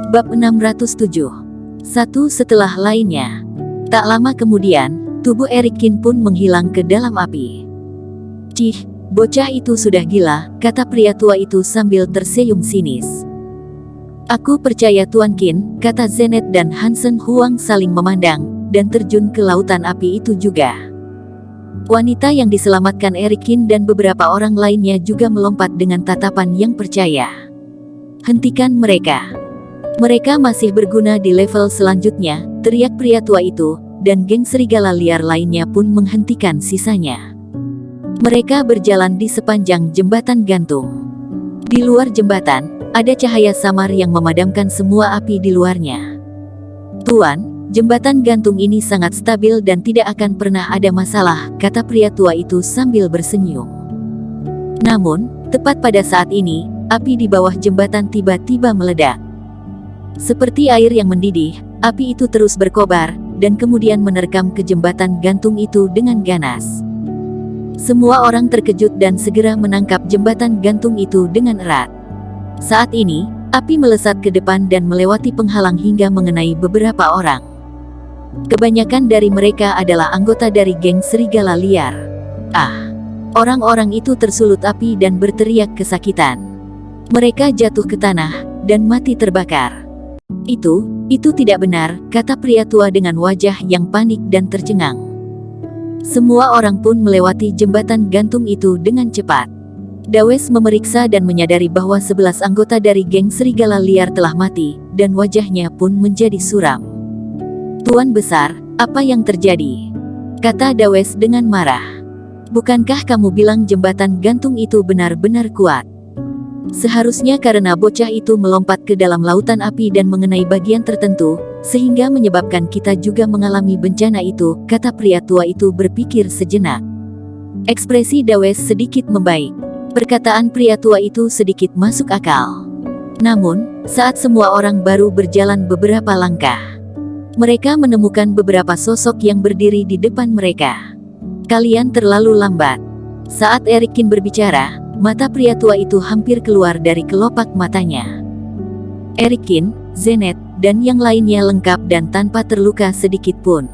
Bab 607. Satu setelah lainnya. Tak lama kemudian, tubuh Erikin pun menghilang ke dalam api. "Cih, bocah itu sudah gila," kata pria tua itu sambil tersenyum sinis. "Aku percaya Tuan Qin," kata Zenet dan Hansen Huang saling memandang, dan terjun ke lautan api itu juga. Wanita yang diselamatkan Erikin dan beberapa orang lainnya juga melompat dengan tatapan yang percaya. "Hentikan mereka. Mereka masih berguna di level selanjutnya," teriak pria tua itu, dan geng serigala liar lainnya pun menghentikan sisanya. Mereka berjalan di sepanjang jembatan gantung. Di luar jembatan, ada cahaya samar yang memadamkan semua api di luarnya. "Tuan, jembatan gantung ini sangat stabil dan tidak akan pernah ada masalah," kata pria tua itu sambil bersenyum. Namun, tepat pada saat ini, api di bawah jembatan tiba-tiba meledak. Seperti air yang mendidih, api itu terus berkobar, dan kemudian menerkam ke jembatan gantung itu dengan ganas. Semua orang terkejut dan segera menangkap jembatan gantung itu dengan erat. Saat ini, api melesat ke depan dan melewati penghalang hingga mengenai beberapa orang. Kebanyakan dari mereka adalah anggota dari geng serigala liar. Orang-orang itu tersulut api dan berteriak kesakitan. Mereka jatuh ke tanah dan mati terbakar. Itu tidak benar," kata pria tua dengan wajah yang panik dan tercengang. Semua orang pun melewati jembatan gantung itu dengan cepat. Dawes memeriksa dan menyadari bahwa 11 anggota dari geng serigala liar telah mati, dan wajahnya pun menjadi suram. "Tuan besar, apa yang terjadi?" kata Dawes dengan marah. "Bukankah kamu bilang jembatan gantung itu benar-benar kuat? Seharusnya karena bocah itu melompat ke dalam lautan api dan mengenai bagian tertentu, sehingga menyebabkan kita juga mengalami bencana itu," kata pria tua itu berpikir sejenak. Ekspresi Dawes sedikit membaik. Perkataan pria tua itu sedikit masuk akal. Namun, saat semua orang baru berjalan beberapa langkah, mereka menemukan beberapa sosok yang berdiri di depan mereka. "Kalian terlalu lambat." Saat Erikin berbicara, mata pria tua itu hampir keluar dari kelopak matanya. Erikin, Zenet, dan yang lainnya lengkap dan tanpa terluka sedikit pun.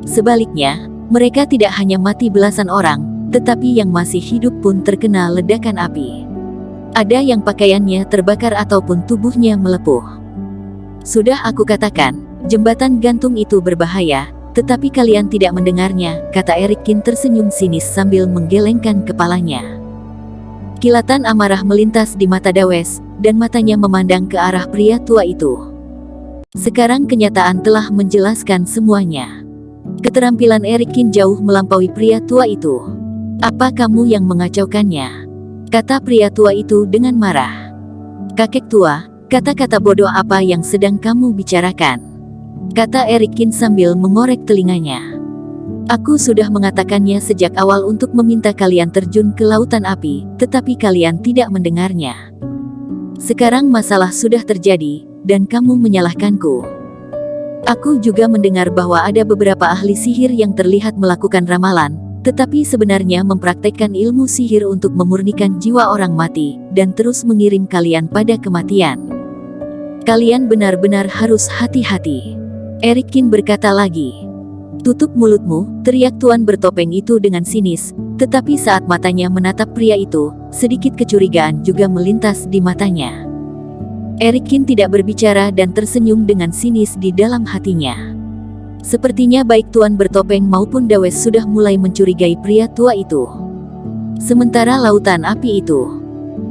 Sebaliknya, mereka tidak hanya mati belasan orang, tetapi yang masih hidup pun terkena ledakan api. Ada yang pakaiannya terbakar ataupun tubuhnya melepuh. "Sudah aku katakan, jembatan gantung itu berbahaya, tetapi kalian tidak mendengarnya," kata Erikin tersenyum sinis sambil menggelengkan kepalanya. Kilatan amarah melintas di mata Dawes, dan matanya memandang ke arah pria tua itu. Sekarang kenyataan telah menjelaskan semuanya. Keterampilan Erikin jauh melampaui pria tua itu. "Apa kamu yang mengacaukannya?" kata pria tua itu dengan marah. "Kakek tua, kata-kata bodoh apa yang sedang kamu bicarakan?" kata Erikin sambil mengorek telinganya. "Aku sudah mengatakannya sejak awal untuk meminta kalian terjun ke lautan api, tetapi kalian tidak mendengarnya. Sekarang masalah sudah terjadi, dan kamu menyalahkanku. Aku juga mendengar bahwa ada beberapa ahli sihir yang terlihat melakukan ramalan, tetapi sebenarnya mempraktekkan ilmu sihir untuk memurnikan jiwa orang mati, dan terus mengirim kalian pada kematian. Kalian benar-benar harus hati-hati." Erikin berkata lagi. "Tutup mulutmu," teriak tuan bertopeng itu dengan sinis, tetapi saat matanya menatap pria itu, sedikit kecurigaan juga melintas di matanya. Erikin tidak berbicara dan tersenyum dengan sinis di dalam hatinya. Sepertinya baik tuan bertopeng maupun Dawes sudah mulai mencurigai pria tua itu. Sementara lautan api itu,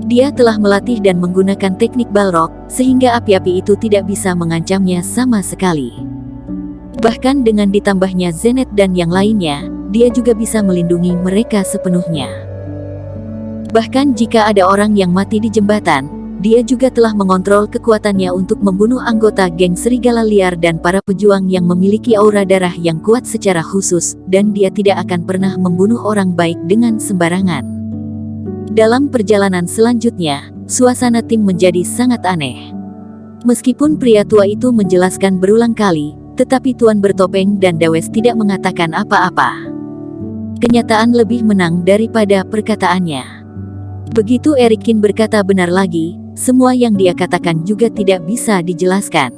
dia telah melatih dan menggunakan teknik Balrog, sehingga api-api itu tidak bisa mengancamnya sama sekali. Bahkan dengan ditambahnya Zenet dan yang lainnya, dia juga bisa melindungi mereka sepenuhnya. Bahkan jika ada orang yang mati di jembatan, dia juga telah mengontrol kekuatannya untuk membunuh anggota geng serigala liar dan para pejuang yang memiliki aura darah yang kuat secara khusus, dan dia tidak akan pernah membunuh orang baik dengan sembarangan. Dalam perjalanan selanjutnya, suasana tim menjadi sangat aneh. Meskipun pria tua itu menjelaskan berulang kali, tetapi tuan bertopeng dan Dawes tidak mengatakan apa-apa. Kenyataan lebih menang daripada perkataannya. Begitu Erikin berkata benar lagi, semua yang dia katakan juga tidak bisa dijelaskan.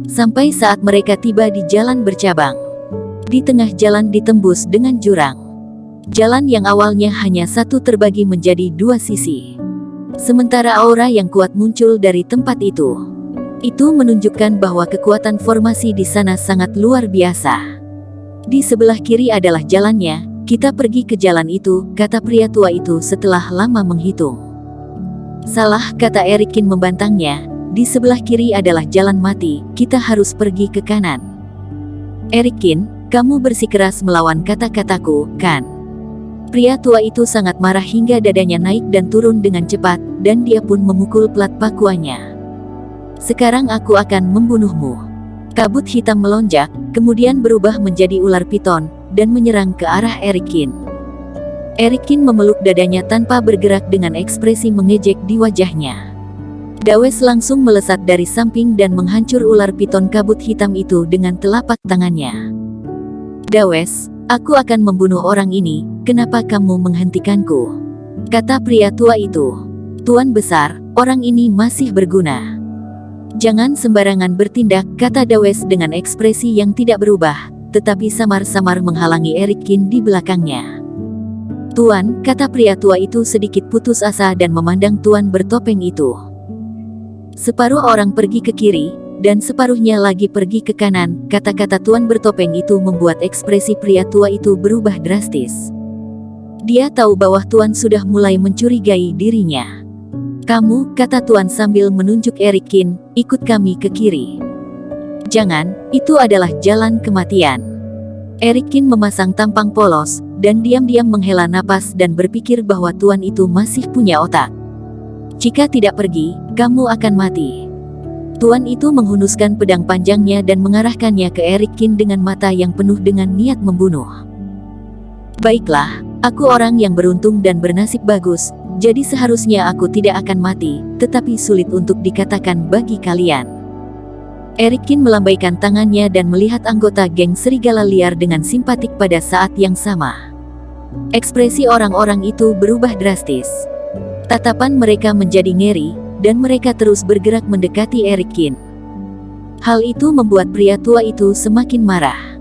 Sampai saat mereka tiba di jalan bercabang. Di tengah jalan ditembus dengan jurang. Jalan yang awalnya hanya satu terbagi menjadi dua sisi. Sementara aura yang kuat muncul dari tempat itu. Itu menunjukkan bahwa kekuatan formasi di sana sangat luar biasa. Di sebelah kiri adalah jalannya. Kita pergi ke jalan itu, kata pria tua itu setelah lama menghitung. Salah, kata Erikin membantangnya. Di sebelah kiri adalah jalan mati, kita harus pergi ke kanan. Erikin, kamu bersikeras melawan kata-kataku, kan? Pria tua itu sangat marah hingga dadanya naik dan turun dengan cepat, dan dia pun memukul plat pakuannya. Sekarang aku akan membunuhmu. Kabut hitam melonjak, kemudian berubah menjadi ular piton, dan menyerang ke arah Erikin. Erikin memeluk dadanya tanpa bergerak dengan ekspresi mengejek di wajahnya. Dawes langsung melesat dari samping dan menghancur ular piton kabut hitam itu dengan telapak tangannya. Dawes, aku akan membunuh orang ini, kenapa kamu menghentikanku? Kata pria tua itu. Tuan besar, orang ini masih berguna. Jangan sembarangan bertindak, kata Dawes dengan ekspresi yang tidak berubah, tetapi samar-samar menghalangi Erikin di belakangnya. Tuan, kata pria tua itu sedikit putus asa dan memandang tuan bertopeng itu. Separuh orang pergi ke kiri, dan separuhnya lagi pergi ke kanan, kata-kata tuan bertopeng itu membuat ekspresi pria tua itu berubah drastis. Dia tahu bahwa tuan sudah mulai mencurigai dirinya. Kamu, kata tuan sambil menunjuk Erikin, ikut kami ke kiri. Jangan, itu adalah jalan kematian. Erikin memasang tampang polos, dan diam-diam menghela napas dan berpikir bahwa tuan itu masih punya otak. Jika tidak pergi, kamu akan mati. Tuan itu menghunuskan pedang panjangnya dan mengarahkannya ke Erikin dengan mata yang penuh dengan niat membunuh. Baiklah, aku orang yang beruntung dan bernasib bagus, jadi seharusnya aku tidak akan mati, tetapi sulit untuk dikatakan bagi kalian. Erikin melambaikan tangannya dan melihat anggota geng serigala liar dengan simpatik pada saat yang sama. Ekspresi orang-orang itu berubah drastis. Tatapan mereka menjadi ngeri, dan mereka terus bergerak mendekati Erikin. Hal itu membuat pria tua itu semakin marah.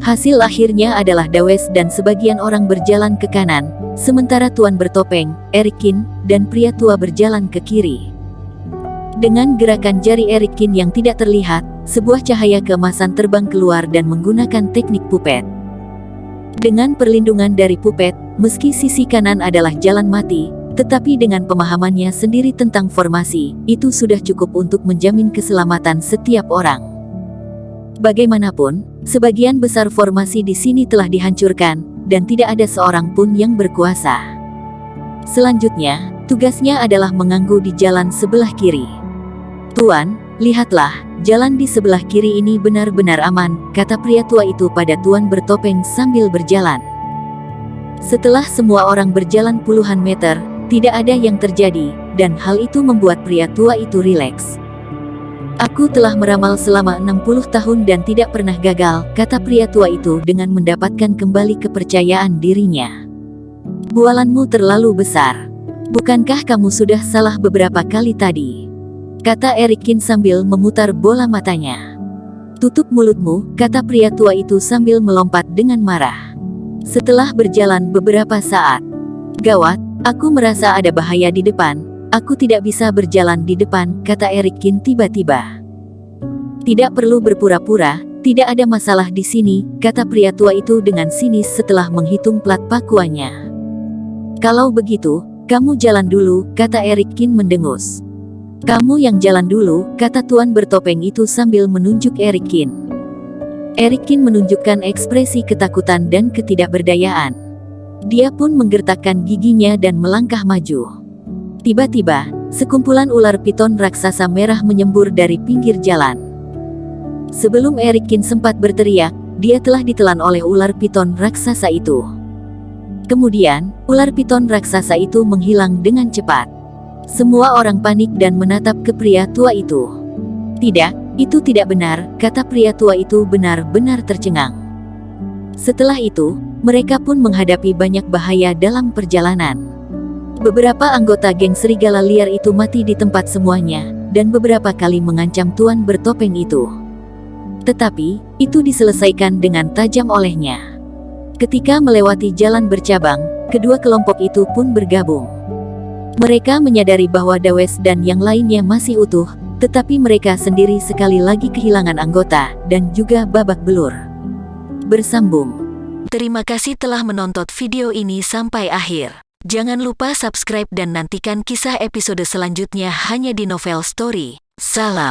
Hasil akhirnya adalah Dawes dan sebagian orang berjalan ke kanan, sementara tuan bertopeng, Erikin, dan pria tua berjalan ke kiri. Dengan gerakan jari Erikin yang tidak terlihat, sebuah cahaya keemasan terbang keluar dan menggunakan teknik pupet. Dengan perlindungan dari pupet, meski sisi kanan adalah jalan mati, tetapi dengan pemahamannya sendiri tentang formasi, itu sudah cukup untuk menjamin keselamatan setiap orang. Bagaimanapun, sebagian besar formasi di sini telah dihancurkan, dan tidak ada seorang pun yang berkuasa. Selanjutnya, tugasnya adalah mengganggu di jalan sebelah kiri. Tuan, lihatlah, jalan di sebelah kiri ini benar-benar aman, kata pria tua itu pada tuan bertopeng sambil berjalan. Setelah semua orang berjalan puluhan meter, tidak ada yang terjadi, dan hal itu membuat pria tua itu rileks. Aku telah meramal selama 60 tahun dan tidak pernah gagal, kata pria tua itu dengan mendapatkan kembali kepercayaan dirinya. Bualanmu terlalu besar. Bukankah kamu sudah salah beberapa kali tadi? Kata Erikin sambil memutar bola matanya. Tutup mulutmu, kata pria tua itu sambil melompat dengan marah. Setelah berjalan beberapa saat. Gawat, aku merasa ada bahaya di depan. Aku tidak bisa berjalan di depan, kata Erikin tiba-tiba. Tidak perlu berpura-pura, tidak ada masalah di sini, kata pria tua itu dengan sinis setelah menghitung plat pakuannya. Kalau begitu, kamu jalan dulu, kata Erikin mendengus. Kamu yang jalan dulu, kata tuan bertopeng itu sambil menunjuk Erikin. Erikin menunjukkan ekspresi ketakutan dan ketidakberdayaan. Dia pun menggertakkan giginya dan melangkah maju. Tiba-tiba, sekumpulan ular piton raksasa merah menyembur dari pinggir jalan. Sebelum Erikin sempat berteriak, dia telah ditelan oleh ular piton raksasa itu. Kemudian, ular piton raksasa itu menghilang dengan cepat. Semua orang panik dan menatap ke pria tua itu. Tidak, itu tidak benar, kata pria tua itu benar-benar tercengang. Setelah itu, mereka pun menghadapi banyak bahaya dalam perjalanan. Beberapa anggota geng serigala liar itu mati di tempat semuanya, dan beberapa kali mengancam tuan bertopeng itu. Tetapi, itu diselesaikan dengan tajam olehnya. Ketika melewati jalan bercabang, kedua kelompok itu pun bergabung. Mereka menyadari bahwa Dawes dan yang lainnya masih utuh, tetapi mereka sendiri sekali lagi kehilangan anggota, dan juga babak belur. Bersambung. Terima kasih telah menonton video ini sampai akhir. Jangan lupa subscribe dan nantikan kisah episode selanjutnya hanya di Novel Story. Salam.